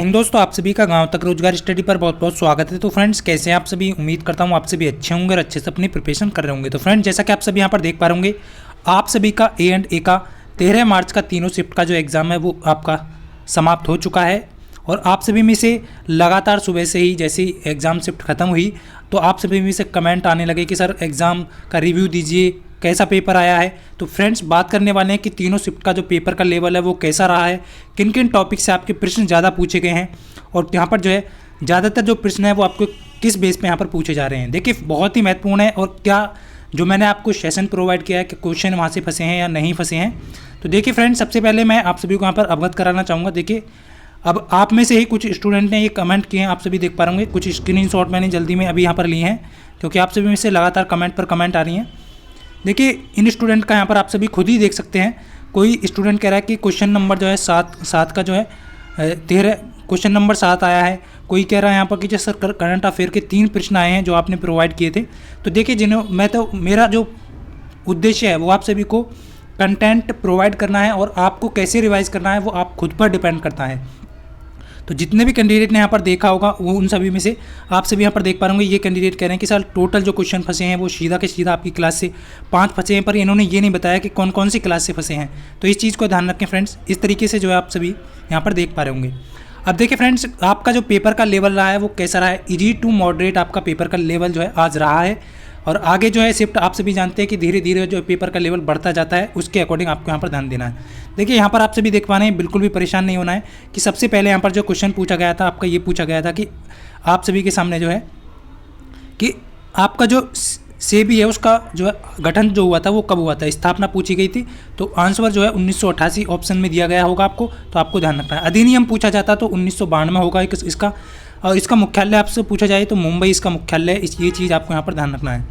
दोस्तों, आप सभी का गांव तक रोजगार स्टडी पर बहुत बहुत स्वागत है। तो फ्रेंड्स, कैसे हैं आप सभी? उम्मीद करता हूं आप सभी अच्छे होंगे और अच्छे से अपनी प्रिपरेशन कर रहे होंगे। तो फ्रेंड्स, जैसा कि आप सभी यहां पर देख पा रहे होंगे, आप सभी का A&A का 13 मार्च का तीनों शिफ्ट का जो एग्ज़ाम है वो आपका समाप्त हो चुका है। और आप सभी में से लगातार सुबह से ही जैसे ही एग्ज़ाम शिफ्ट ख़त्म हुई तो आप सभी में से कमेंट आने लगे कि सर एग्ज़ाम का रिव्यू दीजिए, कैसा पेपर आया है। तो फ्रेंड्स, बात करने वाले हैं कि तीनों शिफ्ट का जो पेपर का लेवल है वो कैसा रहा है, किन किन टॉपिक से आपके प्रश्न ज़्यादा पूछे गए हैं और यहाँ पर जो है ज़्यादातर जो प्रश्न है वो आपको किस बेस पे यहाँ पर पूछे जा रहे हैं। देखिए, बहुत ही महत्वपूर्ण है। और क्या जो मैंने आपको सेशन प्रोवाइड किया है कि क्वेश्चन वहाँ से फंसे हैं या नहीं फंसे हैं। तो देखिए फ्रेंड्स, सबसे पहले मैं आप सभी को यहाँ पर अवगत कराना चाहूँगा। देखिए, अब आप में से ही कुछ स्टूडेंट ने ये कमेंट किए हैं, आप सभी देख पा रहे होंगे। कुछ स्क्रीनशॉट मैंने जल्दी में अभी यहाँ पर लिए हैं क्योंकि आप सभी में से लगातार कमेंट पर कमेंट आ रही हैं। देखिए, इन स्टूडेंट का यहाँ पर आप सभी खुद ही देख सकते हैं। कोई स्टूडेंट कह रहा है कि क्वेश्चन नंबर जो है सात का जो है 13 क्वेश्चन नंबर 7 आया है। कोई कह रहा है यहाँ पर कि जो सर करंट अफेयर के 3 प्रश्न आए हैं जो आपने प्रोवाइड किए थे। तो देखिए, मेरा जो उद्देश्य है वो आप सभी को कंटेंट प्रोवाइड करना है और आपको कैसे रिवाइज करना है वो आप खुद पर डिपेंड करता है। तो जितने भी कैंडिडेट ने यहाँ पर देखा होगा वो उन सभी में से आप सभी यहाँ पर देख पा रहे होंगे। ये कैंडिडेट कह रहे हैं कि सर टोटल जो क्वेश्चन फंसे हैं वो सीधा के सीधा आपकी क्लास से 5 फंसे हैं, पर इन्होंने ये नहीं बताया कि कौन कौन सी क्लास से फंसे हैं। तो इस चीज़ को ध्यान रखें फ्रेंड्स। इस तरीके से जो है आप सभी यहाँ पर देख पा रहे होंगे। अब देखिए फ्रेंड्स, आपका जो पेपर का लेवल रहा है वो कैसा रहा है। इजी टू मॉडरेट आपका पेपर का लेवल जो है आज रहा है। और आगे जो है शिफ्ट आप सभी जानते हैं कि धीरे धीरे जो पेपर का लेवल बढ़ता जाता है, उसके अकॉर्डिंग आपको यहाँ पर ध्यान देना है। देखिए, यहाँ पर आप सभी देख पा रहे हैं, बिल्कुल भी परेशान नहीं होना है कि सबसे पहले यहाँ पर जो क्वेश्चन पूछा गया था आपका ये पूछा गया था कि आप सभी के सामने जो है कि आपका जो सेबी है उसका जो है गठन जो हुआ था वो कब हुआ था, स्थापना पूछी गई थी। तो आंसर जो है 1988 ऑप्शन में दिया गया होगा आपको, तो आपको ध्यान रखना है। अधिनियम पूछा जाता तो 1992 में होगा इसका। और इसका मुख्यालय आपसे पूछा जाए तो मुंबई इसका मुख्यालय है। ये चीज़ आपको यहाँ पर ध्यान रखना है।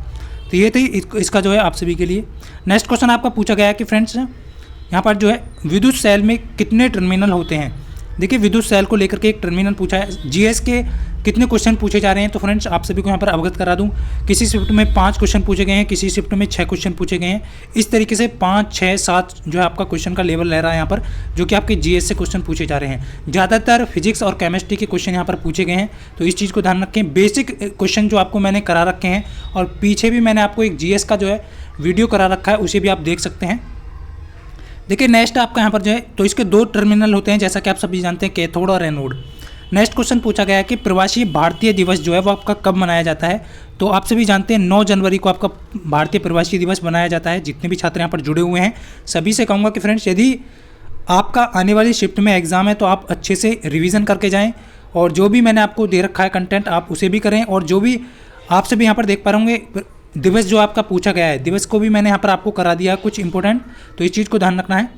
तो ये थी इसका जो है आप सभी के लिए। नेक्स्ट क्वेश्चन आपका पूछा गया है कि फ्रेंड्स, यहाँ पर जो है विद्युत सेल में कितने टर्मिनल होते हैं। देखिए, विद्युत सेल को लेकर के एक टर्मिनल पूछा है। जीएस के कितने क्वेश्चन पूछे जा रहे हैं। तो फ्रेंड्स, आप सभी को यहाँ पर अवगत करा दूँ, किसी शिफ्ट में 5 क्वेश्चन पूछे गए हैं, किसी शिफ्ट में 6 क्वेश्चन पूछे गए हैं। इस तरीके से 5, 6, 7 जो है आपका क्वेश्चन का लेवल रह रहा है यहाँ पर, जो कि आपके जीएस से क्वेश्चन पूछे जा रहे हैं। ज़्यादातर फिजिक्स और केमिस्ट्री के क्वेश्चन यहाँ पर पूछे गए हैं। तो इस चीज़ को ध्यान रखें। बेसिक क्वेश्चन जो आपको मैंने करा रखे हैं और पीछे भी मैंने आपको एक जीएस का जो है वीडियो करा रखा है, उसे भी आप देख सकते हैं। देखिए, नेक्स्ट आपका यहाँ पर जो है तो इसके 2 टर्मिनल होते हैं, जैसा कि आप सभी जानते हैं, कैथोड और एनोड। नेक्स्ट क्वेश्चन पूछा गया है कि प्रवासी भारतीय दिवस जो है वो आपका कब मनाया जाता है। तो आप सभी जानते हैं 9 जनवरी को आपका भारतीय प्रवासी दिवस मनाया जाता है। जितने भी छात्र यहाँ पर जुड़े हुए हैं सभी से कहूँगा कि फ्रेंड्स, यदि आपका आने वाली शिफ्ट में एग्ज़ाम है तो आप अच्छे से रिवीजन करके जाएँ और जो भी मैंने आपको दे रखा है कंटेंट आप उसे भी करें। और जो भी आप सभी यहाँ पर देख पा रहे होंगे, दिवस जो आपका पूछा गया है दिवस को भी मैंने यहाँ पर आपको करा दिया कुछ इंपॉर्टेंट। तो इस चीज़ को ध्यान रखना है।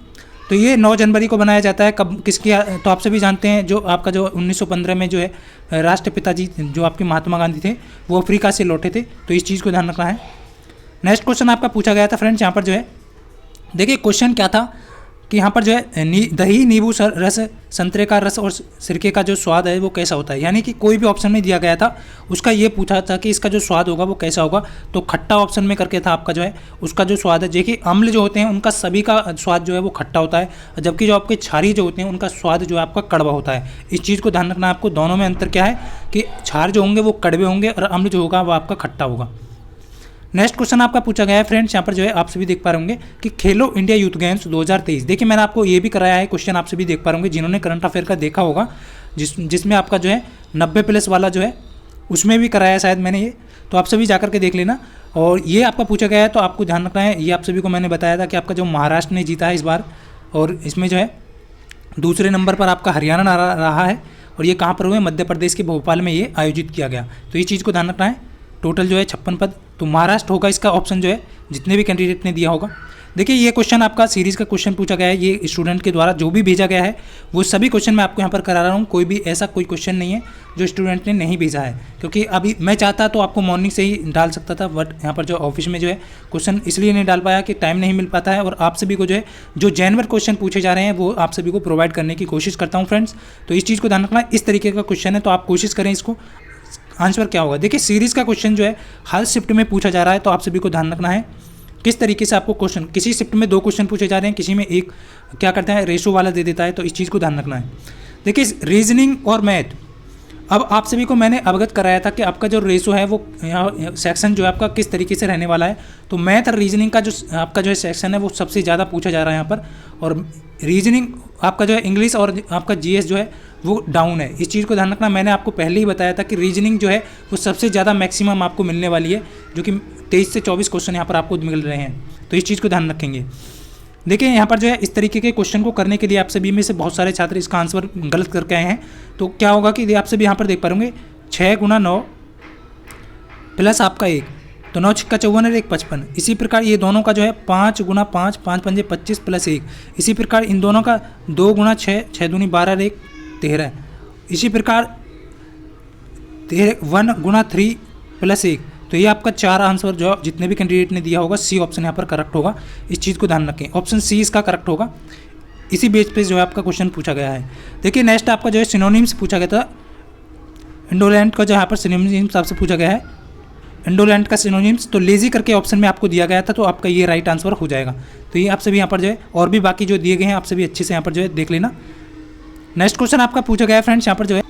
तो ये 9 जनवरी को बनाया जाता है। कब किसकी, तो आप सभी जानते हैं जो आपका जो 1915 में जो है राष्ट्रपिता जी जो आपके महात्मा गांधी थे वो अफ्रीका से लौटे थे। तो इस चीज़ को ध्यान रखना है। नेक्स्ट क्वेश्चन आपका पूछा गया था फ्रेंड्स, यहाँ पर जो है देखिए क्वेश्चन क्या था कि यहाँ पर जो है दही, नींबू रस, संतरे का रस और सिरके का जो स्वाद है वो कैसा होता है। यानी कि कोई भी ऑप्शन में दिया गया था उसका ये पूछा था कि इसका जो स्वाद होगा वो कैसा होगा। तो खट्टा ऑप्शन में करके था आपका जो है उसका जो स्वाद है। देखिए, अम्ल जो होते हैं उनका सभी का स्वाद जो है वो खट्टा होता है, जबकि जो आपके क्षारी जो होते हैं उनका स्वाद जो है आपका कड़वा होता है। इस चीज़ को ध्यान रखना है आपको। दोनों में अंतर क्या है कि क्षार जो होंगे वो कड़वे होंगे और अम्ल जो होगा वो आपका खट्टा होगा। नेक्स्ट क्वेश्चन आपका पूछा गया है फ्रेंड्स, यहाँ पर जो है आप सभी देख पा रहे होंगे कि खेलो इंडिया यूथ गेम्स 2023। देखिए, मैंने आपको ये भी कराया है क्वेश्चन, आप सभी देख पा रहे होंगे जिन्होंने करंट अफेयर का देखा होगा, जिसमें आपका जो है 90+ वाला जो है उसमें भी कराया है शायद मैंने ये। तो आप सभी जाकर के देख लेना। और ये आपका पूछा गया है तो आपको ध्यान रखना है। ये आप सभी को मैंने बताया था कि आपका जो महाराष्ट्र ने जीता है इस बार, और इसमें जो है दूसरे नंबर पर आपका हरियाणा रहा है। और ये कहाँ पर हुए, मध्य प्रदेश के भोपाल में ये आयोजित किया गया। तो इस चीज़ को ध्यान रखना है। टोटल जो है 56 पद, तो महाराष्ट्र होगा इसका ऑप्शन जो है जितने भी कैंडिडेट ने दिया होगा। देखिए, ये क्वेश्चन आपका सीरीज़ का क्वेश्चन पूछा गया है। ये स्टूडेंट के द्वारा जो भी भेजा गया है वो सभी क्वेश्चन मैं आपको यहाँ पर करा रहा हूँ। कोई भी ऐसा कोई क्वेश्चन नहीं है जो स्टूडेंट ने नहीं भेजा है, क्योंकि अभी मैं चाहता तो आपको मॉर्निंग से ही डाल सकता था, बट यहाँ पर जो ऑफिस में जो है क्वेश्चन इसलिए नहीं डाल पाया कि टाइम नहीं मिल पाता है। और आप सभी को जो है जो जेन्युइन क्वेश्चन पूछे जा रहे हैं वो आप सभी को प्रोवाइड करने की कोशिश करता हूँ फ्रेंड्स। तो इस चीज़ को ध्यान रखना। इस तरीके का क्वेश्चन है तो आप कोशिश करें इसको। आंसर क्या होगा, देखिए सीरीज़ का क्वेश्चन जो है हर शिफ्ट में पूछा जा रहा है, तो आप सभी को ध्यान रखना है किस तरीके से आपको क्वेश्चन, किसी शिफ्ट में 2 क्वेश्चन पूछे जा रहे हैं, किसी में एक क्या करता है रेशो वाला दे देता है। तो इस चीज़ को ध्यान रखना है। देखिए रीजनिंग और मैथ, अब आप सभी को मैंने अवगत कराया था कि आपका जो रेशो है वो यहाँ सेक्शन जो है आपका किस तरीके से रहने वाला है। तो मैथ और रीजनिंग का जो आपका जो है सेक्शन है वो सबसे ज़्यादा पूछा जा रहा है यहाँ पर, और रीजनिंग आपका जो है इंग्लिश और आपका जीएस जो है वो डाउन है। इस चीज़ को ध्यान रखना, मैंने आपको पहले ही बताया था कि रीजनिंग जो है वो सबसे ज़्यादा मैक्सिमम आपको मिलने वाली है, जो कि 23 से 24 क्वेश्चन यहाँ पर आपको मिल रहे हैं, तो इस चीज़ को ध्यान रखेंगे। देखिए यहाँ पर जो है इस तरीके के क्वेश्चन को करने के लिए आप सभी में से बहुत सारे छात्र इसका आंसर गलत करके आए हैं। तो क्या होगा कि आप सभी यहाँ पर देख पाएंगे 6 × 9 प्लस आपका 1, तो 9 × 54 और 1 55। इसी प्रकार ये दोनों का जो है 5 × 5, 5 × 5 25 प्लस 1। इसी प्रकार इन दोनों का 2 × 6, 6 दूनी 12 और 1 13। इसी प्रकार 1 × 3 प्लस 1। तो ये आपका 4 आंसर जो जितने भी कैंडिडेट ने दिया होगा सी ऑप्शन यहाँ पर करेक्ट होगा। इस चीज़ को ध्यान रखें, ऑप्शन सी इसका करेक्ट होगा। इसी बेस पे जो है आपका क्वेश्चन पूछा गया है। देखिए नेक्स्ट आपका जो है सिनोनिम्स पूछा गया था, इंडोलेंट का जो यहाँ पर सिनोनिम्स आपसे पूछा गया है, इंडोलेंट का सिनोनिम्स, तो लेजी करके ऑप्शन में आपको दिया गया था, तो आपका ये राइट आंसर हो जाएगा। तो ये आप सभी यहाँ पर जो है और भी बाकी जो दिए गए हैं आप सभी अच्छे से यहाँ पर जो है देख लेना। नेक्स्ट क्वेश्चन आपका पूछा गया है फ्रेंड्स यहाँ पर जो है,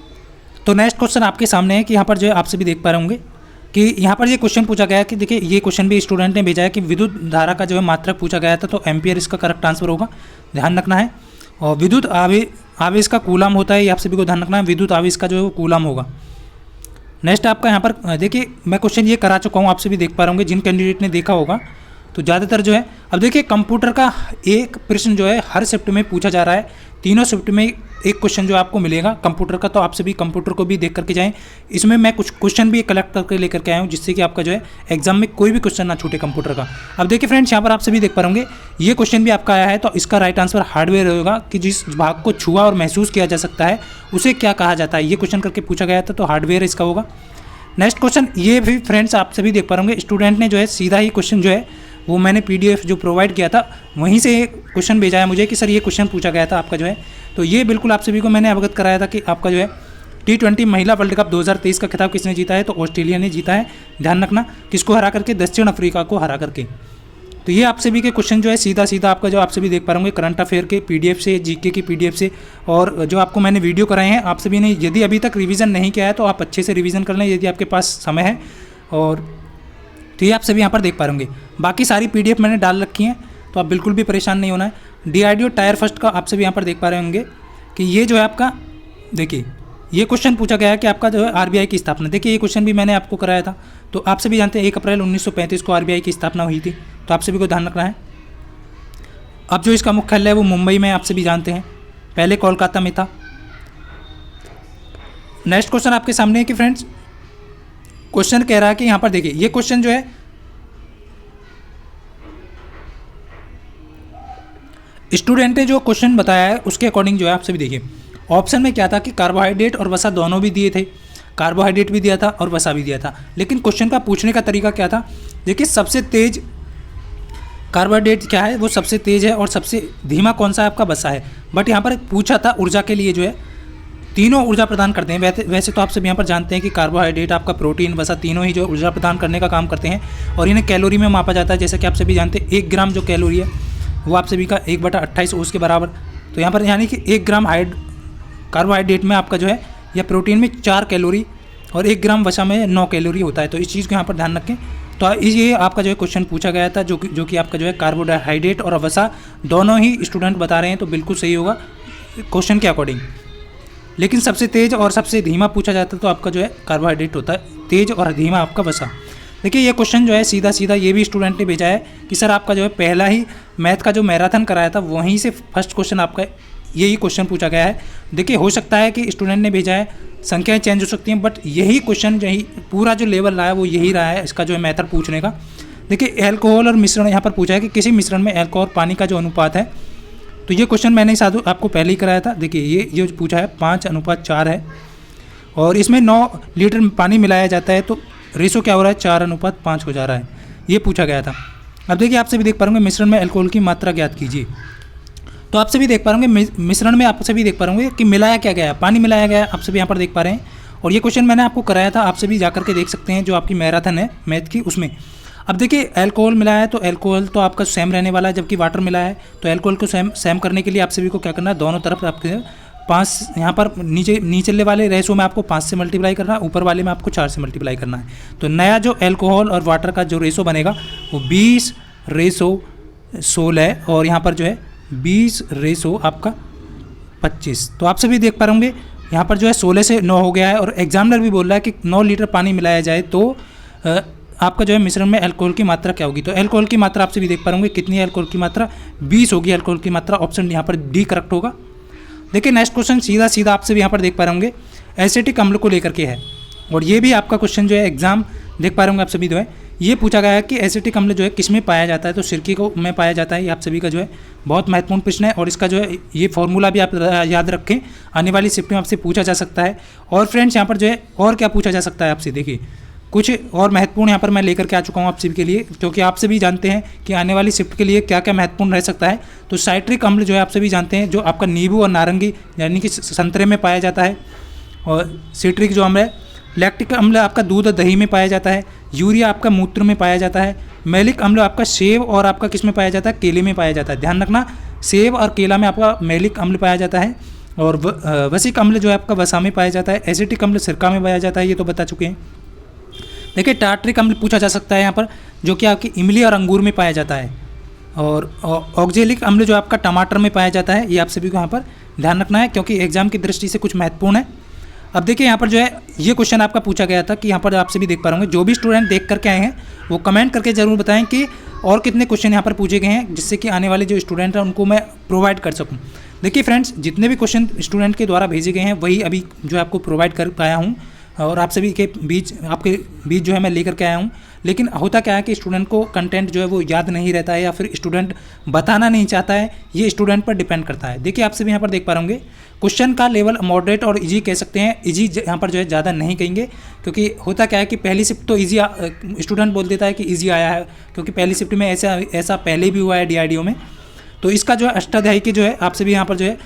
तो नेक्स्ट क्वेश्चन आपके सामने है कि यहाँ पर जो है आप सभी देख पा रहे होंगे कि यहाँ पर ये क्वेश्चन पूछा गया है कि देखिए ये क्वेश्चन भी स्टूडेंट ने भेजा है कि विद्युत धारा का जो है मात्रक पूछा गया था, तो एम्पियर इसका करेक्ट आंसर होगा, ध्यान रखना है। और विद्युत आवेश का कूलम होता है, ये आप सभी को ध्यान रखना है, विद्युत आवेश का जो है वो कूलम होगा। नेक्स्ट आपका यहाँ पर देखिए मैं क्वेश्चन ये करा चुका हूँ, आप सभी देख पा रहे होंगे, जिन कैंडिडेट ने देखा होगा तो ज़्यादातर जो है। अब देखिए कंप्यूटर का एक प्रश्न जो है हर शिफ्ट में पूछा जा रहा है, तीनों शिफ्ट में एक क्वेश्चन जो आपको मिलेगा कंप्यूटर का, तो आप सभी कंप्यूटर को भी देख करके जाएं। इसमें मैं कुछ क्वेश्चन भी कलेक्ट करके लेकर के आया हूँ, जिससे कि आपका जो है एग्जाम में कोई भी क्वेश्चन ना छूटे कंप्यूटर का। अब देखिए फ्रेंड्स यहाँ पर आप सभी देख पा होंगे ये क्वेश्चन भी आपका आया है, तो इसका राइट आंसर हार्डवेयर होगा कि जिस भाग को छुआ और महसूस किया जा सकता है उसे क्या कहा जाता है, ये क्वेश्चन करके पूछा गया था, तो हार्डवेयर इसका होगा। नेक्स्ट क्वेश्चन ये भी फ्रेंड्स आप सभी देख पा होंगे, स्टूडेंट ने जो है सीधा ही क्वेश्चन जो है वो मैंने PDF जो प्रोवाइड किया था वहीं से क्वेश्चन भेजा है मुझे कि सर ये क्वेश्चन पूछा गया था आपका जो है, तो ये बिल्कुल आप सभी को मैंने अवगत कराया था कि आपका जो है T20 महिला वर्ल्ड कप 2023 का खिताब किसने जीता है, तो ऑस्ट्रेलिया ने जीता है, ध्यान रखना, किसको हरा करके, दक्षिण अफ्रीका को हरा करके। तो ये आप सभी के क्वेश्चन जो है सीधा सीधा आपका जो आप सभी देख पा होंगे करंट अफेयर के PDF से, GK की PDF से, और जो आपको मैंने वीडियो कराए हैं आप सभी ने यदि अभी तक रिवीजन नहीं किया है तो आप अच्छे से रिवीजन कर लें यदि आपके पास समय है। और तो ये आप सभी यहाँ पर देख पा होंगे, बाकी सारी PDF मैंने डाल रखी हैं, तो आप बिल्कुल भी परेशान नहीं होना है। DRDO टायर फर्स्ट का आप सभी यहाँ पर देख पा रहे होंगे कि ये जो है आपका देखिए ये क्वेश्चन पूछा गया है कि आपका जो है RBI की स्थापना, देखिए ये क्वेश्चन भी मैंने आपको कराया था, तो आप सभी जानते हैं 1 अप्रैल 1935 को RBI की स्थापना हुई थी, तो आप सभी को ध्यान रखना है। अब जो इसका मुख्यालय है वो मुंबई में, आप सभी जानते हैं, पहले कोलकाता में था। नेक्स्ट क्वेश्चन आपके सामने है कि फ्रेंड्स क्वेश्चन कह रहा है कि यहाँ पर देखिए ये क्वेश्चन जो है स्टूडेंट ने जो क्वेश्चन बताया है उसके अकॉर्डिंग जो है आप सभी देखिए ऑप्शन में क्या था कि कार्बोहाइड्रेट और वसा दोनों भी दिए थे, कार्बोहाइड्रेट भी दिया था और वसा भी दिया था, लेकिन क्वेश्चन का पूछने का तरीका क्या था, देखिए सबसे तेज कार्बोहाइड्रेट क्या है वो सबसे तेज है और सबसे धीमा कौन सा है आपका वसा है। बट यहाँ पर पूछा था ऊर्जा के लिए जो है तीनों ऊर्जा प्रदान करते हैं। वैसे तो आप सब यहाँ पर जानते हैं कि कार्बोहाइड्रेट आपका प्रोटीन वसा तीनों ही जो ऊर्जा प्रदान करने का काम करते हैं और इन्हें कैलोरी में मापा जाता है। जैसे कि आप सभी जानते हैं 1 ग्राम जो कैलोरी है वो आप सभी का 1/28 ओस के बराबर, तो यहाँ पर यानी कि 1 ग्राम कार्बोहाइड्रेट में आपका जो है या प्रोटीन में 4 कैलोरी और 1 ग्राम वसा में 9 कैलोरी होता है। तो इस चीज़ को यहाँ पर ध्यान रखें। तो ये आपका जो है क्वेश्चन पूछा गया था जो कि आपका जो है कार्बोहाइड्रेट और वसा दोनों ही स्टूडेंट बता रहे हैं, तो बिल्कुल सही होगा क्वेश्चन के अकॉर्डिंग। लेकिन सबसे तेज और सबसे धीमा पूछा जाता है तो आपका जो है कार्बोहाइड्रेट होता है, तेज और धीमा आपका वसा। देखिए ये क्वेश्चन जो है सीधा सीधा ये भी स्टूडेंट ने भेजा है कि सर आपका जो है पहला ही मैथ का जो मैराथन कराया था वहीं से फर्स्ट क्वेश्चन आपका यही क्वेश्चन पूछा गया है। देखिए हो सकता है कि स्टूडेंट ने भेजा है, संख्याएं चेंज हो सकती हैं, बट यही क्वेश्चन यही पूरा जो लेवल रहा है वो यही रहा है इसका जो है मेथड पूछने का। देखिए एल्कोहल और मिश्रण यहाँ पर पूछा है कि किसी मिश्रण में एल्कोहल और पानी का जो अनुपात है, तो ये क्वेश्चन मैंने साधु आपको पहले ही कराया था। देखिए ये जो पूछा है 5:4 है और इसमें 9 लीटर पानी मिलाया जाता है, तो रेशो क्या हो रहा है 4:5 हो जा रहा है, ये पूछा गया था। अब देखिए आप सभी देख पा रहे मिश्रण में अल्कोहल की मात्रा ज्ञात कीजिए। तो आप सभी देख पा रहे मिश्रण में आप सभी देख पा रहे कि मिलाया क्या गया है, पानी मिलाया गया है, आप सभी यहाँ पर देख पा रहे हैं। और ये क्वेश्चन मैंने आपको कराया था, आप सभी जाकर के देख सकते हैं जो आपकी मैराथन है मैथ की उसमें। अब देखिए अल्कोहल मिलाया है तो अल्कोहल तो आपका सेम रहने वाला है, जबकि वाटर मिलाया है तो अल्कोहल को सेम करने के लिए आप सभी को क्या करना है, दोनों तरफ आपके 5 यहाँ पर नीचे वाले रेशो में आपको 5 से मल्टीप्लाई करना है, ऊपर वाले में आपको 4 से मल्टीप्लाई करना है। तो नया जो एल्कोहल और वाटर का जो रेशो बनेगा वो 20:16 और यहाँ पर जो है 20:25। तो आप सभी देख पा रहे होंगे यहाँ पर जो है 16 से 9 हो गया है और एग्जामिनर भी बोल रहा है कि 9 लीटर पानी मिलाया जाए तो आपका जो है मिश्रण में अल्कोहल की मात्रा क्या होगी। तो अल्कोहल की मात्रा आपसे भी देख पा रहे होंगे कितनी है अल्कोहल की मात्रा, 20 होगी अल्कोहल की मात्रा। ऑप्शन यहाँ पर डी करेक्ट होगा। देखिए नेक्स्ट क्वेश्चन सीधा आपसे भी यहाँ पर देख पा रहे होंगे एसिटिक अम्ल को लेकर के है और ये भी आपका क्वेश्चन जो है एग्जाम देख पा रहे होंगे आप सभी जो है ये पूछा गया है कि एसिटिक अम्ल जो है किस में पाया जाता है। तो सिरके को में पाया जाता है। ये आप सभी का जो है बहुत महत्वपूर्ण प्रश्न है और इसका जो है ये फॉर्मूला भी आप याद रखें, आने वाली शिफ्ट में आपसे पूछा जा सकता है। और फ्रेंड्स यहाँ पर जो है और क्या पूछा जा सकता है आपसे, देखिए कुछ और महत्वपूर्ण यहाँ पर मैं लेकर के आ चुका हूँ आप सभी के लिए, क्योंकि आप सभी जानते हैं कि आने वाली शिफ्ट के लिए क्या क्या महत्वपूर्ण रह सकता है। तो साइट्रिक अम्ल जो है आप सभी जानते हैं जो आपका नींबू और नारंगी यानी कि संतरे में पाया जाता है। और सिट्रिक जो अम्ल है, लैक्टिक अम्ल आपका दूध और दही में पाया जाता है। यूरिया आपका मूत्र में पाया जाता है। मैलिक अम्ल आपका सेब और आपका किस में पाया जाता है, केले में पाया जाता है। ध्यान रखना सेब और केला में आपका मैलिक अम्ल पाया जाता है। और वसिक अम्ल जो है आपका वसा में पाया जाता है। एसिटिक अम्ल सिरका में पाया जाता है, ये तो बता चुके हैं। देखिए टार्ट्रिक अम्ल पूछा जा सकता है यहाँ पर जो कि आपकी इमली और अंगूर में पाया जाता है। और ऑक्जेलिक अम्ल जो आपका टमाटर में पाया जाता है। ये आप सभी को यहाँ पर ध्यान रखना है क्योंकि एग्जाम की दृष्टि से कुछ महत्वपूर्ण है। अब देखिए यहाँ पर जो है ये क्वेश्चन आपका पूछा गया था कि यहाँ पर आपसे भी देख पा रहे होंगे जो भी स्टूडेंट देख करके आए हैं वो कमेंट करके ज़रूर बताएं कि और कितने क्वेश्चन यहाँ पर पूछे गए हैं, जिससे कि आने वाले जो स्टूडेंट हैं उनको मैं प्रोवाइड कर सकूँ। देखिए फ्रेंड्स जितने भी क्वेश्चन स्टूडेंट के द्वारा भेजे गए हैं वही अभी जो आपको प्रोवाइड कर पाया हूँ और आप सभी के बीच आपके बीच जो है मैं लेकर के आया हूँ। लेकिन होता क्या है कि स्टूडेंट को कंटेंट जो है वो याद नहीं रहता है या फिर स्टूडेंट बताना नहीं चाहता है, ये स्टूडेंट पर डिपेंड करता है। देखिए आप सभी यहाँ पर देख पा रहे होंगे क्वेश्चन का लेवल मॉडरेट और इजी कह सकते हैं। इजी यहाँ पर जो है ज़्यादा नहीं कहेंगे क्योंकि होता क्या है कि पहली शिफ्ट तो इजी स्टूडेंट बोल देता है कि इजी आया है क्योंकि पहली शिफ्ट में ऐसा पहले भी हुआ है DRDO में। तो इसका जो है अष्टाध्यायी के जो है आपसे भी यहाँ पर जो है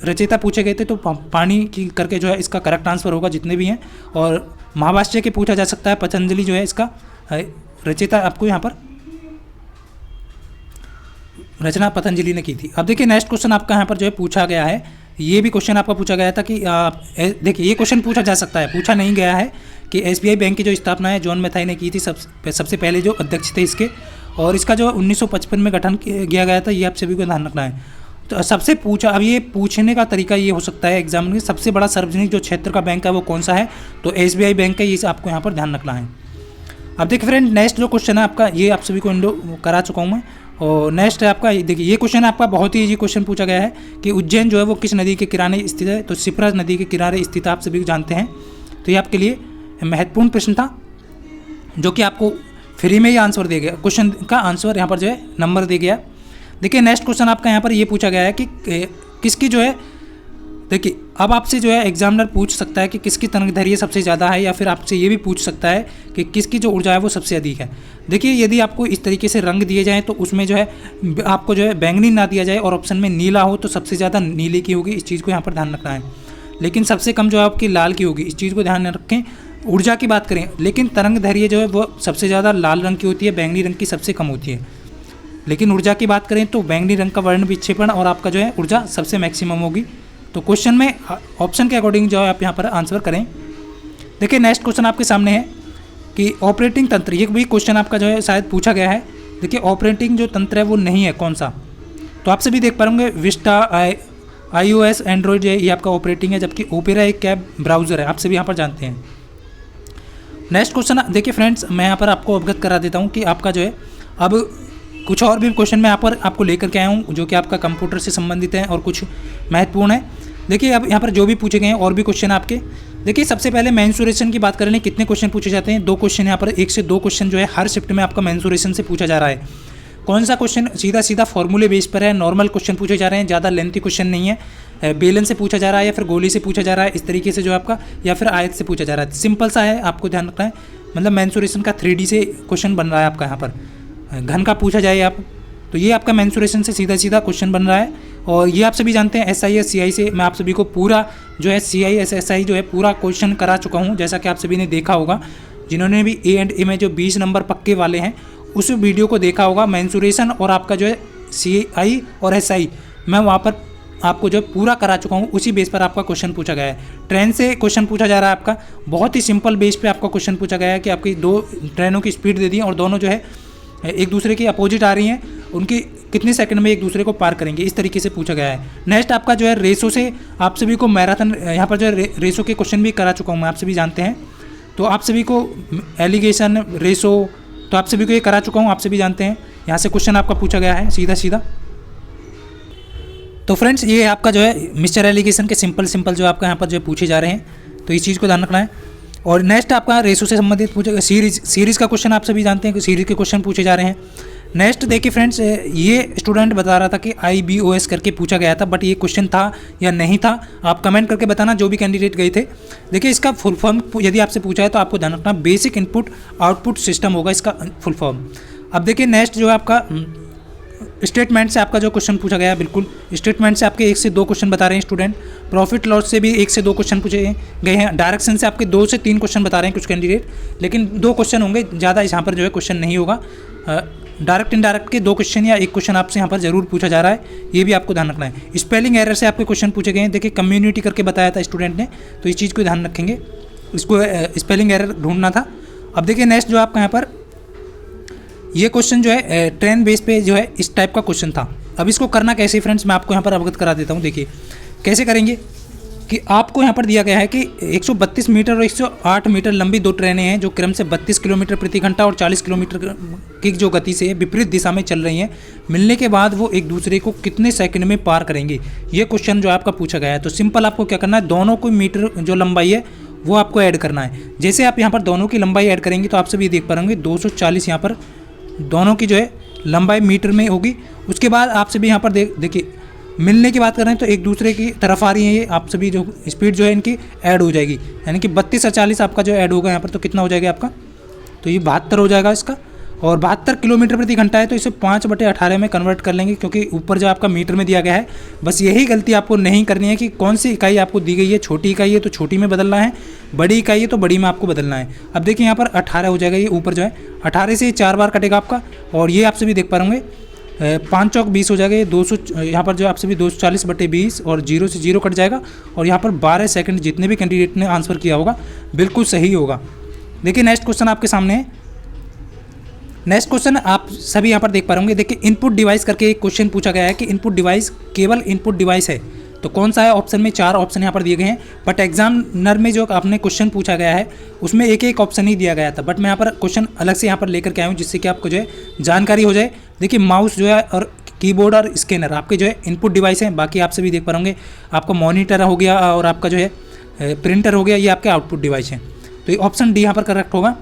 रचयिता पूछे गए थे तो पानी की करके जो है इसका करेक्ट आंसर होगा जितने भी हैं। और महाभाष्य के पूछा जा सकता है, पतंजलि जो है इसका रचयिता आपको यहाँ पर रचना पतंजलि ने की थी। अब देखिए नेक्स्ट क्वेश्चन आपका यहाँ पर जो है पूछा गया है, ये भी क्वेश्चन आपका पूछा गया था कि देखिए ये क्वेश्चन पूछा जा सकता है, पूछा नहीं गया है कि SBI बैंक की जो स्थापना है जॉन मैथाई ने की थी, सबसे पहले जो अध्यक्ष थे इसके, और इसका जो 1955 में गठन किया गया था, ये आप सभी को ध्यान रखना है। तो सबसे पूछा, अब ये पूछने का तरीका ये हो सकता है एग्जाम में, सबसे बड़ा सार्वजनिक जो क्षेत्र का बैंक है वो कौन सा है, तो SBI बैंक है, ये आपको यहाँ पर ध्यान रखना है। अब देखिए फ्रेंड नेक्स्ट जो क्वेश्चन है आपका, ये आप सभी को इंडो करा चुका हूँ मैं। और नेक्स्ट है आपका, देखिए ये क्वेश्चन आपका बहुत ही इजी क्वेश्चन पूछा गया है कि उज्जैन जो है वो किस नदी के किनारे स्थित है, तो शिप्रा नदी के किनारे स्थित आप सभी जानते हैं। तो ये आपके लिए महत्वपूर्ण प्रश्न था जो कि आपको फ्री में ही आंसर दे गया, क्वेश्चन का आंसर यहाँ पर जो है नंबर दे गया। देखिए नेक्स्ट क्वेश्चन आपका यहाँ पर ये पूछा गया है कि किसकी जो है, देखिए अब आपसे जो है एग्जामिनर पूछ सकता है कि किसकी तरंगदैर्घ्य सबसे ज़्यादा है, या फिर आपसे ये भी पूछ सकता है कि किसकी जो ऊर्जा है वो सबसे अधिक है। देखिए यदि आपको इस तरीके से रंग दिए जाएँ तो उसमें जो है आपको जो है बैंगनी ना दिया जाए और ऑप्शन में नीला हो तो सबसे ज़्यादा नीले की होगी, इस चीज़ को यहाँ पर ध्यान रखना है। लेकिन सबसे कम जो है आपकी लाल की होगी, इस चीज़ को ध्यान रखें। ऊर्जा की बात करें लेकिन तरंगदैर्घ्य जो है वो सबसे ज़्यादा लाल रंग की होती है, बैंगनी रंग की सबसे कम होती है। लेकिन ऊर्जा की बात करें तो बैंगनी रंग का वर्ण विक्षेपण और आपका जो है ऊर्जा सबसे मैक्सिमम होगी। तो क्वेश्चन में ऑप्शन के अकॉर्डिंग जो है आप यहाँ पर आंसर करें। देखिए नेक्स्ट क्वेश्चन आपके सामने है कि ऑपरेटिंग तंत्र, ये भी क्वेश्चन आपका जो है शायद पूछा गया है। देखिए ऑपरेटिंग जो तंत्र है वो नहीं है, कौन सा, तो आप सभी देख पा होंगे विस्टा, iOS, एंड्रॉयड ये आपका ऑपरेटिंग है, जबकि ओपेरा एक कैब ब्राउज़र है, आप सभी यहाँ पर जानते हैं। नेक्स्ट क्वेश्चन देखिए फ्रेंड्स, मैं यहाँ पर आपको अवगत करा देता हूँ कि आपका जो है अब कुछ और भी क्वेश्चन मैं यहाँ पर आपको लेकर के आया हूँ जो कि आपका कंप्यूटर से संबंधित है और कुछ महत्वपूर्ण है। देखिए अब यहाँ पर जो भी पूछे गए हैं और भी क्वेश्चन आपके, देखिए सबसे पहले मेंसुरेशन की बात करें, कितने क्वेश्चन पूछे जाते हैं, 2 क्वेश्चन यहाँ पर, 1 से 2 क्वेश्चन जो है हर शिफ्ट में आपका मेंसुरेशन से पूछा जा रहा है। कौन सा क्वेश्चन सीधा फॉर्मूले बेस पर है, नॉर्मल क्वेश्चन पूछे जा रहे हैं, ज़्यादा लेंथी क्वेश्चन नहीं है, बेलन से पूछा जा रहा है या फिर गोली से पूछा जा रहा है, इस तरीके से जो आपका, या फिर आयत से पूछा जा रहा है। सिंपल सा है, आपको ध्यान रखना है, मतलब मेंसुरेशन का 3D से क्वेश्चन बन रहा है आपका यहाँ पर, घन का पूछा जाए आप, तो ये आपका मेंसुरेशन से सीधा क्वेश्चन बन रहा है। और ये आप सभी जानते हैं SI CI से मैं आप सभी को पूरा जो है CI SI जो है पूरा क्वेश्चन करा चुका हूँ, जैसा कि आप सभी ने देखा होगा, जिन्होंने भी A&A में जो 20 नंबर पक्के वाले हैं उस वीडियो को देखा होगा। मेंसुरेशन और आपका जो है CI और SI मैं वहाँ पर आपको जो है पूरा करा चुका हूँ, उसी बेस पर आपका क्वेश्चन पूछा गया है। ट्रेन से क्वेश्चन पूछा जा रहा है आपका, बहुत ही सिंपल बेस पे आपका क्वेश्चन पूछा गया है कि आपकी 2 ट्रेनों की स्पीड दे दी और दोनों जो है एक दूसरे के अपोजिट आ रही हैं, उनकी कितने सेकंड में एक दूसरे को पार करेंगे, इस तरीके से पूछा गया है। नेक्स्ट आपका जो है रेसो से आप सभी को मैराथन, यहाँ पर जो है रेसो के क्वेश्चन भी करा चुका हूँ मैं, आप सभी जानते हैं। तो आप सभी को एलिगेशन, रेसो, तो आप सभी को ये करा चुका हूँ, आप सभी जानते हैं। यहाँ से क्वेश्चन आपका पूछा गया है सीधा सीधा। तो फ्रेंड्स ये आपका जो है मिस्टर एलिगेशन के सिंपल जो आपका यहाँ पर जो पूछे जा रहे हैं, तो इस चीज़ को ध्यान रखना है। और नेक्स्ट आपका रेशो से संबंधित पूछा, सीरीज़ का क्वेश्चन आप सभी जानते हैं कि सीरीज़ के क्वेश्चन पूछे जा रहे हैं। नेक्स्ट देखिए फ्रेंड्स, ये स्टूडेंट बता रहा था कि IBOS करके पूछा गया था, बट ये क्वेश्चन था या नहीं था, आप कमेंट करके बताना जो भी कैंडिडेट गए थे। देखिए इसका फुल फॉर्म यदि आपसे पूछा है तो आपको ध्यान रखना बेसिक इनपुट आउटपुट सिस्टम होगा इसका फुल फॉर्म। अब देखिए नेक्स्ट जो है आपका स्टेटमेंट से आपका जो क्वेश्चन पूछा गया है, बिल्कुल स्टेटमेंट से आपके 1 से 2 क्वेश्चन बता रहे हैं स्टूडेंट। प्रॉफिट लॉस से भी 1 से 2 क्वेश्चन पूछे गए हैं। डायरेक्शन से आपके 2 से 3 क्वेश्चन बता रहे हैं कुछ कैंडिडेट, लेकिन 2 क्वेश्चन होंगे, ज़्यादा यहाँ पर जो है क्वेश्चन नहीं होगा। डायरेक्ट इनडायरेक्ट के 2 क्वेश्चन या 1 क्वेश्चन आपसे यहाँ पर जरूर पूछा जा रहा है, ये भी आपको ध्यान रखना है। स्पेलिंग एरर से आपके क्वेश्चन पूछे गए हैं। देखिए कम्युनिटी करके बताया था स्टूडेंट ने, तो इस चीज़ को ध्यान रखेंगे, इसको स्पेलिंग एरर ढूंढना था। अब देखिए नेक्स्ट जो आपका यहाँ पर ये क्वेश्चन जो है ट्रेन बेस पे जो है इस टाइप का क्वेश्चन था। अब इसको करना कैसे फ्रेंड्स, मैं आपको यहाँ पर अवगत करा देता हूँ। देखिए कैसे करेंगे कि आपको यहाँ पर दिया गया है कि 132 मीटर और 108 मीटर लंबी 2 ट्रेनें हैं जो क्रम से 32 किलोमीटर प्रति घंटा और 40 किलोमीटर की जो गति से विपरीत दिशा में चल रही हैं। मिलने के बाद वो एक दूसरे को कितने सेकंड में पार करेंगे, ये क्वेश्चन जो आपका पूछा गया है। तो सिंपल आपको क्या करना है, दोनों को मीटर जो लंबाई है वो आपको ऐड करना है। जैसे आप यहाँ पर दोनों की लंबाई ऐड करेंगे तो आप सभी देख पाएंगे 240 यहाँ पर दोनों की जो है लंबाई मीटर में होगी। उसके बाद आप सभी यहाँ पर देखिए मिलने की बात कर रहे हैं तो एक दूसरे की तरफ आ रही है ये, आप सभी जो स्पीड जो है इनकी ऐड हो जाएगी, यानी कि 32 और 40 आपका जो ऐड होगा यहाँ पर, तो कितना हो जाएगा आपका, तो ये 72 हो जाएगा इसका। और 72 किलोमीटर प्रति घंटा है तो इसे 5/18 में कन्वर्ट कर लेंगे, क्योंकि ऊपर जो आपका मीटर में दिया गया है। बस यही गलती आपको नहीं करनी है कि कौन सी इकाई आपको दी गई है, छोटी इकाई है तो छोटी में बदलना है, बड़ी इकाई है तो बड़ी में आपको बदलना है। अब देखिए यहाँ पर 18 हो जाएगा, ये ऊपर जो है 18 से 4 बार कटेगा आपका। और ये आप सभी देख पा रहे होंगे 5 चौक 20 हो जाएगा, ये 200 यहाँ पर जो आप सभी 240/20 और 0 से 0 कट जाएगा। और यहाँ पर 12 सेकंड जितने भी कैंडिडेट ने आंसर किया होगा बिल्कुल सही होगा। देखिए नेक्स्ट क्वेश्चन आपके सामने है। नेक्स्ट क्वेश्चन आप सभी यहाँ पर देख पा होंगे। देखिए इनपुट डिवाइस करके एक क्वेश्चन पूछा गया है कि इनपुट डिवाइस केवल इनपुट डिवाइस है तो कौन सा है। ऑप्शन में 4 ऑप्शन यहाँ पर दिए गए हैं, बट एग्जामिनर में जो आपने क्वेश्चन पूछा गया है उसमें एक ऑप्शन ही दिया गया था, बट मैं यहाँ पर क्वेश्चन अलग से यहाँ पर लेकर के आया हूँ जिससे कि आपको जो है जानकारी हो जाए। देखिए माउस जो है और कीबोर्ड और स्कैनर आपके जो है इनपुट डिवाइस हैं। बाकी आप सभी देख पा होंगे आपका मॉनिटर हो गया और आपका जो है प्रिंटर हो गया, ये आपके आउटपुट डिवाइस हैं। तो ये ऑप्शन डी यहाँ पर करेक्ट होगा।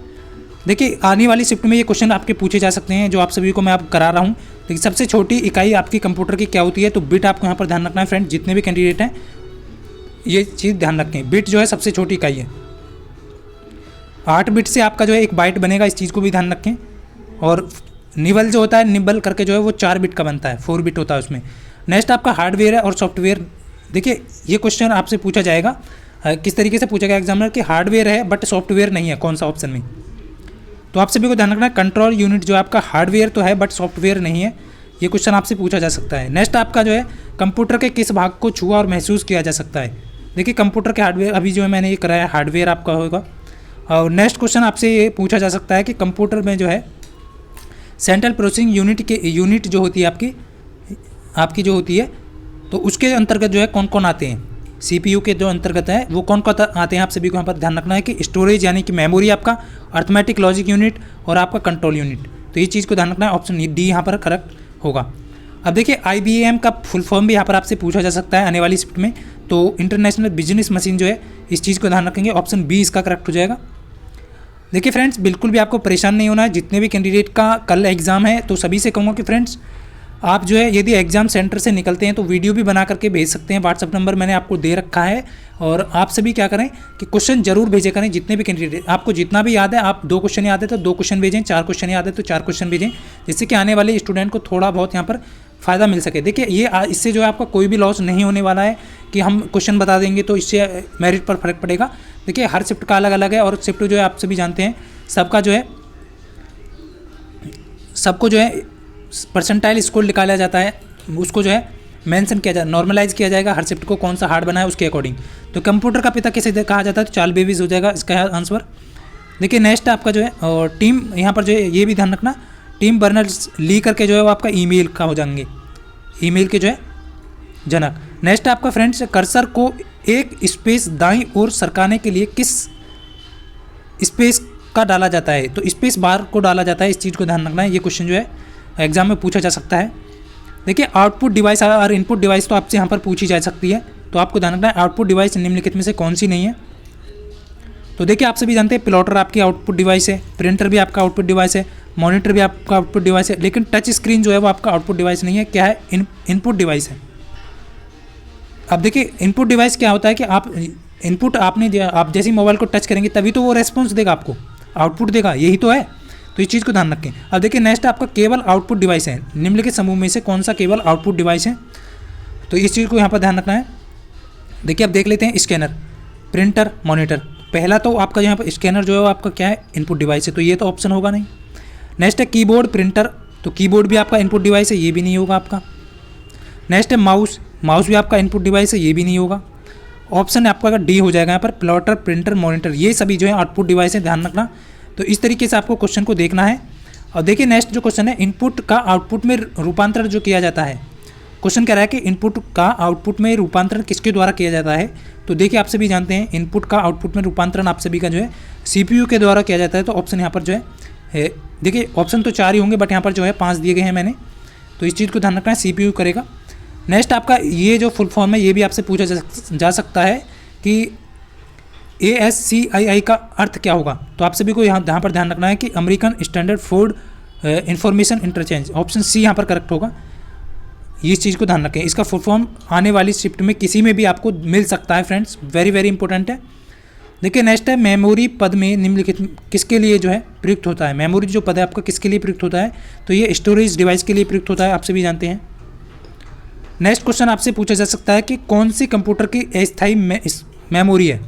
देखिए आने वाली शिफ्ट में ये क्वेश्चन आपके पूछे जा सकते हैं जो आप सभी को मैं आप करा रहा हूँ। देखिए सबसे छोटी इकाई आपकी कंप्यूटर की क्या होती है, तो बिट आपको यहाँ पर ध्यान रखना है फ्रेंड, जितने भी कैंडिडेट हैं ये चीज़ ध्यान रखें। बिट जो है सबसे छोटी इकाई है, 8 बिट से आपका जो है 1 बाइट बनेगा, इस चीज़ को भी ध्यान रखें। और निबल जो होता है, निबल करके जो है वो 4 बिट का बनता है, 4 बिट होता है उसमें। नेक्स्ट आपका हार्डवेयर है और सॉफ्टवेयर। देखिए ये क्वेश्चन आपसे पूछा जाएगा किस तरीके से पूछा गया एग्जामिनर कि हार्डवेयर है बट सॉफ्टवेयर नहीं है, कौन सा ऑप्शन में। तो आप सभी को ध्यान रखना है कंट्रोल यूनिट जो आपका हार्डवेयर तो है बट सॉफ्टवेयर नहीं है, ये क्वेश्चन आपसे पूछा जा सकता है। नेक्स्ट आपका जो है कंप्यूटर के किस भाग को छुआ और महसूस किया जा सकता है। देखिए कंप्यूटर के हार्डवेयर अभी जो है मैंने ये कराया, हार्डवेयर आपका होगा। और नेक्स्ट क्वेश्चन आपसे ये पूछा जा सकता है कि कंप्यूटर में जो है सेंट्रल प्रोसेसिंग यूनिट जो होती है आपकी जो होती है, तो उसके अंतर्गत जो है कौन कौन आते हैं। CPU के जो अंतर्गत है वो कौन कौन आते हैं, आप सभी को यहाँ पर ध्यान रखना है कि स्टोरेज यानी कि मेमोरी आपका, अर्थमेटिक लॉजिक यूनिट और आपका कंट्रोल यूनिट। तो ये चीज़ को ध्यान रखना है, ऑप्शन डी यहाँ पर करेक्ट होगा। अब देखिए IBM का फुल फॉर्म भी यहाँ पर आपसे पूछा जा सकता है आने वाली शिफ्ट में, तो इंटरनेशनल बिजनेस मशीन जो है, इस चीज़ को ध्यान रखेंगे, ऑप्शन बी इसका करेक्ट हो जाएगा। देखिए फ्रेंड्स बिल्कुल भी आपको परेशान नहीं होना है, जितने भी कैंडिडेट का कल एग्ज़ाम है तो सभी से कहूँगा कि फ्रेंड्स आप जो है यदि एग्ज़ाम सेंटर से निकलते हैं तो वीडियो भी बना करके भेज सकते हैं, व्हाट्सअप नंबर मैंने आपको दे रखा है। और आप सभी क्या करें कि क्वेश्चन जरूर भेजे करें, जितने भी कैंडिडेट आपको जितना भी याद है, आप 2 क्वेश्चन याद है तो 2 क्वेश्चन भेजें, 4 क्वेश्चन याद है तो 4 क्वेश्चन भेजें, जिससे कि आने वाले स्टूडेंट को थोड़ा बहुत यहाँ पर फ़ायदा मिल सके। देखिए ये इससे जो है आपका कोई भी लॉस नहीं होने वाला है कि हम क्वेश्चन बता देंगे तो इससे मेरिट पर फर्क पड़ेगा। देखिए हर शिफ्ट का अलग अलग है और शिफ्ट जो है आप सभी जानते हैं सबका जो है सबको जो है परसेंटाइल स्कोर निकाला जाता है, उसको जो है मेंशन किया जाएगा, नॉर्मलाइज किया जाएगा हर शिफ्ट को कौन सा हार्ड बना है उसके अकॉर्डिंग। तो कंप्यूटर का पिता किसे कहा जाता है, तो चार्ल्स बेबेज हो जाएगा इसका आंसर। देखिए नेक्स्ट आपका जो है और टीम, यहाँ पर जो है ये भी ध्यान रखना, टीम बर्नर्स ली करके जो है वो आपका ईमेल का हो जाएंगे, ईमेल के जो है जनक। नेक्स्ट आपका फ्रेंड्स, कर्सर को एक स्पेस दाईं ओर सरकाने के लिए किस स्पेस का डाला जाता है, तो स्पेस बार को डाला जाता है, इस चीज़ को ध्यान रखना है। ये क्वेश्चन जो है एग्जाम में पूछा जा सकता है। देखिए आउटपुट डिवाइस और इनपुट डिवाइस तो आपसे यहाँ पर पूछी जा सकती है, तो आपको ध्यान रखना है आउटपुट डिवाइस निम्नलिखित में से कौन सी नहीं है। तो देखिए आप सभी जानते हैं प्लॉटर आपकी आउटपुट डिवाइस है, प्रिंटर भी आपका आउटपुट डिवाइस है, मॉनिटर भी आपका आउटपुट डिवाइस है, लेकिन टच स्क्रीन जो है वो आपका आउटपुट डिवाइस नहीं है। क्या है, इनपुट डिवाइस है। अब देखिए इनपुट डिवाइस क्या होता है कि आप इनपुट आपने दिया, आप जैसे ही मोबाइल को टच करेंगे तभी तो वो रेस्पॉन्स देगा, आपको आउटपुट देगा, यही तो है। तो इस चीज़ को ध्यान रखें। अब देखिए नेक्स्ट आपका केवल आउटपुट डिवाइस है, निम्नलिखित समूह में से कौन सा केवल आउटपुट डिवाइस है, तो इस चीज़ को यहाँ पर ध्यान रखना है। देखिए अब देख लेते हैं स्कैनर, प्रिंटर, मॉनिटर। पहला तो आपका यहाँ पर स्कैनर जो है वो आपका क्या है, इनपुट डिवाइस है, तो ये तो ऑप्शन होगा नहीं। नेक्स्ट है कीबोर्ड, प्रिंटर, तो कीबोर्ड भी आपका इनपुट डिवाइस है, ये भी नहीं होगा आपका। नेक्स्ट है माउस, माउस भी आपका इनपुट डिवाइस है, ये भी नहीं होगा। ऑप्शन आपका डी हो जाएगा यहाँ पर, प्लॉटर, प्रिंटर, मॉनिटर, ये सभी जो है आउटपुट डिवाइस है, ध्यान रखना। तो इस तरीके से आपको क्वेश्चन को देखना है। और देखिए नेक्स्ट जो क्वेश्चन है, इनपुट का आउटपुट में रूपांतरण जो किया जाता है, क्वेश्चन कह रहा है कि इनपुट का आउटपुट में रूपांतरण किसके द्वारा किया जाता है। तो देखिए आप सभी जानते हैं इनपुट का आउटपुट में रूपांतरण आप सभी का जो है CPU के द्वारा किया जाता है। तो ऑप्शन यहाँ पर जो है देखिए ऑप्शन तो 4 ही होंगे, बट यहाँ पर जो है 5 दिए गए हैं मैंने, तो इस चीज़ को ध्यान रखना है, CPU करेगा। नेक्स्ट आपका ये जो फुल फॉर्म है ये भी आपसे पूछा जा सकता है कि ASCII का अर्थ क्या होगा। तो आप सभी को यहाँ पर ध्यान रखना है कि American standard food information interchange, option C यहाँ पर करेक्ट होगा। ये चीज़ को ध्यान रखें, इसका फुल फॉर्म आने वाली शिफ्ट में किसी में भी आपको मिल सकता है फ्रेंड्स, वेरी वेरी इंपॉर्टेंट है। देखिए नेक्स्ट है मेमोरी पद में निम्नलिखित किसके लिए जो है प्रयुक्त होता है। मेमोरी जो पद है आपका किसके लिए प्रयुक्त होता है, तो ये स्टोरेज डिवाइस के लिए प्रयुक्त होता है, आप सभी जानते हैं। नेक्स्ट क्वेश्चन आपसे पूछा जा सकता है कि कौन सी कंप्यूटर की अस्थायी मेमोरी है।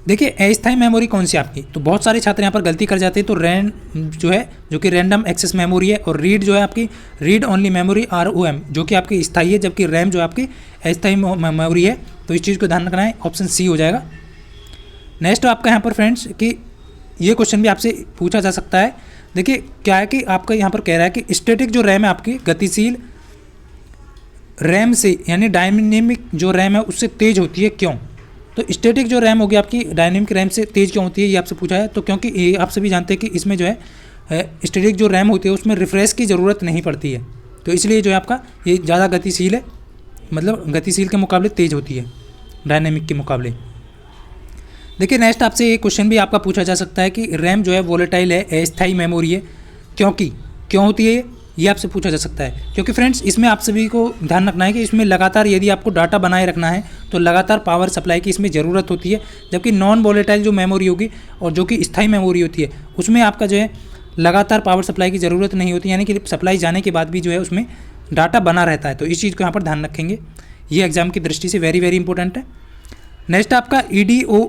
देखिए अस्थायी मेमोरी कौन सी आपकी, तो बहुत सारे छात्र यहाँ पर गलती कर जाते हैं। तो रैम जो है जो कि रैंडम एक्सेस मेमोरी है, और रीड जो है आपकी रीड ओनली मेमोरी ROM जो कि आपकी स्थायी है, जबकि रैम जो आपकी अस्थायी मेमोरी है। तो इस चीज़ को ध्यान रखना है, ऑप्शन सी हो जाएगा। नेक्स्ट आपका यहाँ पर फ्रेंड्स कि ये क्वेश्चन भी आपसे पूछा जा सकता है। देखिए क्या है कि आपका यहाँ पर कह रहा है कि स्टैटिक जो रैम है आपकी गतिशील रैम से यानी डायनेमिक जो रैम है उससे तेज होती है, क्यों। तो स्टैटिक जो रैम होगी आपकी डायनेमिक रैम से तेज क्यों होती है, ये आपसे पूछा है। तो क्योंकि ये आप सभी जानते हैं कि इसमें जो है स्टैटिक जो रैम होती है उसमें रिफ्रेश की ज़रूरत नहीं पड़ती है, तो इसलिए जो है आपका ये ज़्यादा गतिशील है, मतलब गतिशील के मुकाबले तेज होती है डायनेमिक के मुकाबले। देखिए नेक्स्ट आपसे ये क्वेश्चन भी आपका पूछा जा सकता है कि रैम जो है वोलेटाइल है, अस्थायी मेमोरी है, क्यों होती है ये आपसे पूछा जा सकता है। क्योंकि फ्रेंड्स इसमें आप सभी को ध्यान रखना है कि इसमें लगातार यदि आपको डाटा बनाए रखना है तो लगातार पावर सप्लाई की इसमें ज़रूरत होती है, जबकि नॉन वोलेटाइल जो मेमोरी होगी और जो कि स्थायी मेमोरी होती है उसमें आपका जो है लगातार पावर सप्लाई की ज़रूरत नहीं होती, यानी कि सप्लाई जाने के बाद भी जो है उसमें डाटा बना रहता है। तो इस चीज़ को यहाँ पर ध्यान रखेंगे, ये एग्जाम की दृष्टि से वेरी वेरी इंपॉर्टेंट है। नेक्स्ट आपका EDO,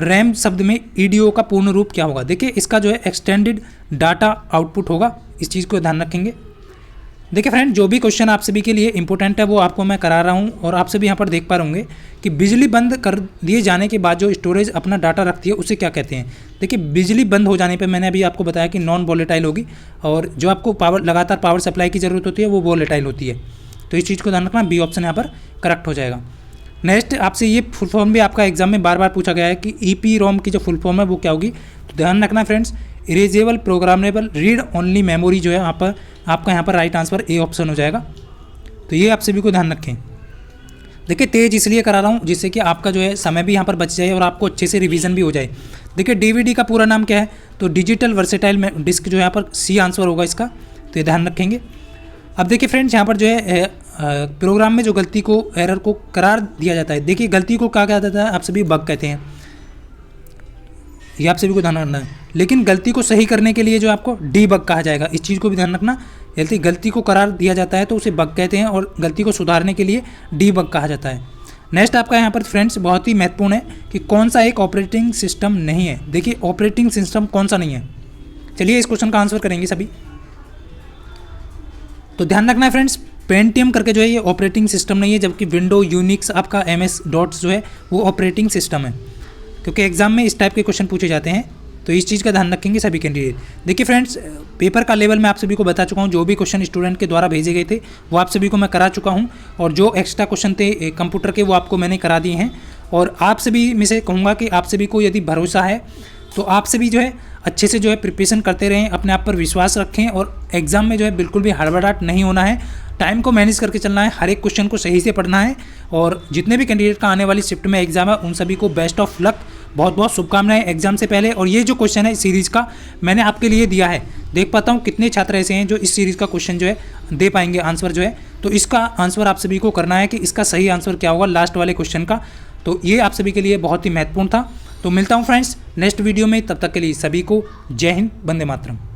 रैम शब्द में EDO का पूर्ण रूप क्या होगा। देखिए इसका जो है एक्सटेंडेड डाटा आउटपुट होगा, इस चीज़ को ध्यान रखेंगे। देखिए फ्रेंड जो भी क्वेश्चन आप सभी के लिए इंपॉर्टेंट है वो आपको मैं करा रहा हूँ, और आप सभी यहाँ पर देख पा रहे कि बिजली बंद कर दिए जाने के बाद जो स्टोरेज अपना डाटा रखती है उसे क्या कहते हैं। देखिए बिजली बंद हो जाने पे मैंने अभी आपको बताया कि नॉन वोलेटाइल होगी, और जो आपको लगातार पावर सप्लाई की ज़रूरत होती है वो वोलेटाइल होती है। तो इस चीज़ को ध्यान रखना, बी ऑप्शन यहाँ पर करेक्ट हो जाएगा। नेक्स्ट आपसे ये फुल फॉर्म भी आपका एग्जाम में बार बार पूछा गया है कि EPROM की जो फुल फॉर्म है वो क्या होगी। तो ध्यान रखना friends, erasable programmable read only memory जो है आपका यहाँ पर राइट आंसर ए ऑप्शन हो जाएगा। तो ये आप सभी को ध्यान रखें। देखिए तेज इसलिए करा रहा हूँ जिससे कि आपका जो है समय भी यहाँ पर बच जाए और आपको अच्छे से रिवीजन भी हो जाए। देखिए DVD का पूरा नाम क्या है, तो डिजिटल वर्सेटाइल डिस्क जो है यहाँ पर सी आंसर होगा इसका, तो ये ध्यान रखेंगे। अब देखिए फ्रेंड्स यहाँ पर जो है प्रोग्राम में जो गलती को एरर को करार दिया जाता है, देखिए गलती को क्या कहा जाता है, आप सभी बग कहते हैं, ये आप सभी को ध्यान रखना है। लेकिन गलती को सही करने के लिए जो आपको डीबग कहा जाएगा, इस चीज़ को भी ध्यान रखना। यदि गलती को करार दिया जाता है तो उसे बग कहते हैं, और गलती को सुधारने के लिए डीबग कहा जाता है। नेक्स्ट आपका यहाँ पर फ्रेंड्स बहुत ही महत्वपूर्ण है कि कौन सा एक ऑपरेटिंग सिस्टम नहीं है। देखिए ऑपरेटिंग सिस्टम कौन सा नहीं है, चलिए इस क्वेश्चन का आंसर करेंगे सभी। तो ध्यान रखना है फ्रेंड्स, पेंटियम करके जो है ये ऑपरेटिंग सिस्टम नहीं है, जबकि विंडो यूनिक्स आपका MS डॉट्स जो है वो ऑपरेटिंग सिस्टम है, क्योंकि एग्जाम में इस टाइप के क्वेश्चन पूछे जाते हैं, तो इस चीज़ का ध्यान रखेंगे सभी कैंडिडेट। देखिए फ्रेंड्स, पेपर का लेवल मैं आप सभी को बता चुका हूँ, जो भी क्वेश्चन स्टूडेंट के द्वारा भेजे गए थे वो आप सभी को मैं करा चुका हूँ, और जो एक्स्ट्रा क्वेश्चन थे कंप्यूटर के वो आपको मैंने करा दिए हैं। और आप सभी में से कहूँगा कि आप सभी को यदि भरोसा है तो आप सभी जो है अच्छे से जो है प्रिपरेशन करते रहें, अपने आप पर विश्वास रखें, और एग्ज़ाम में जो है बिल्कुल भी हड़बड़ाहट नहीं होना है, टाइम को मैनेज करके चलना है, हर एक क्वेश्चन को सही से पढ़ना है। और जितने भी कैंडिडेट का आने वाली शिफ्ट में एग्जाम है उन सभी को बेस्ट ऑफ लक, बहुत बहुत शुभकामनाएं एग्जाम से पहले। और ये जो क्वेश्चन है सीरीज़ का मैंने आपके लिए दिया है, देख पाता हूँ कितने छात्र ऐसे हैं जो इस सीरीज़ का क्वेश्चन जो है दे पाएंगे आंसर जो है, तो इसका आंसर आप सभी को करना है कि इसका सही आंसर क्या होगा लास्ट वाले क्वेश्चन का। तो ये आप सभी के लिए बहुत ही महत्वपूर्ण था। तो मिलता हूँ फ्रेंड्स नेक्स्ट वीडियो में, तब तक के लिए सभी को जय हिंद, वंदे मातरम।